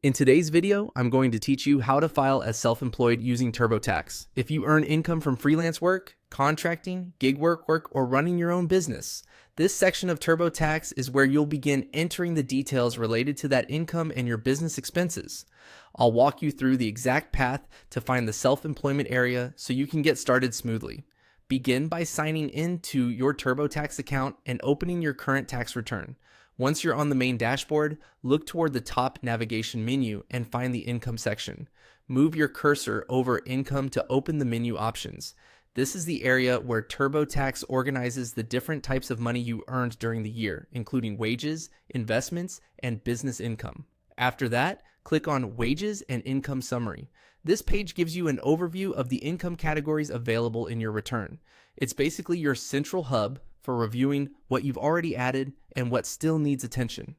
In today's video, I'm going to teach you how to file as self-employed using TurboTax. If you earn income from freelance work, contracting, gig work, or running your own business, this section of TurboTax is where you'll begin entering the details related to that income and your business expenses. I'll walk you through the exact path to find the self-employment area so you can get started smoothly. Begin by signing into your TurboTax account and opening your current tax return. Once you're on the main dashboard, look toward the top navigation menu and find the Income section. Move your cursor over Income to open the menu options. This is the area where TurboTax organizes the different types of money you earned during the year, including wages, investments, and business income. After that, click on Wages and Income Summary. This page gives you an overview of the income categories available in your return. It's basically your central hub for reviewing what you've already added and what still needs attention.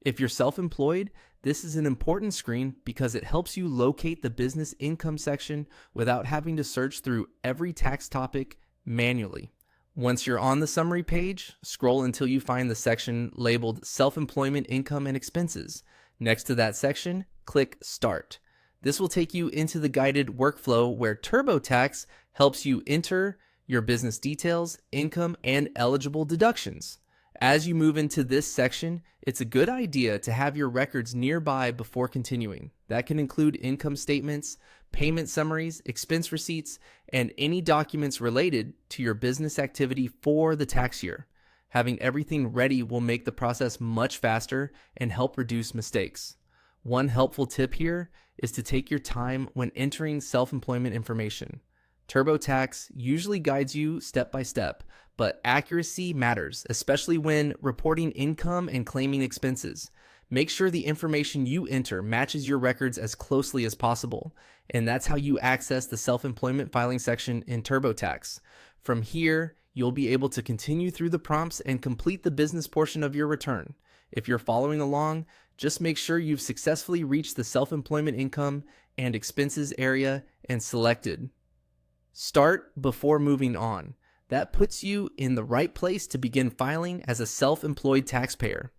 If you're self-employed, this is an important screen because it helps you locate the business income section without having to search through every tax topic manually. Once you're on the summary page, scroll until you find the section labeled Self-Employment Income and Expenses. Next to that section, click Start. This will take you into the guided workflow where TurboTax helps you enter your business details, income, and eligible deductions. As you move into this section, it's a good idea to have your records nearby before continuing. That can include income statements, payment summaries, expense receipts, and any documents related to your business activity for the tax year. Having everything ready will make the process much faster and help reduce mistakes. One helpful tip here is to take your time when entering self-employment information. TurboTax usually guides you step by step, but accuracy matters, especially when reporting income and claiming expenses. Make sure the information you enter matches your records as closely as possible, and that's how you access the self-employment filing section in TurboTax. From here, you'll be able to continue through the prompts and complete the business portion of your return. If you're following along, just make sure you've successfully reached the self-employment income and expenses area and selected Start before moving on. That puts you in the right place to begin filing as a self-employed taxpayer.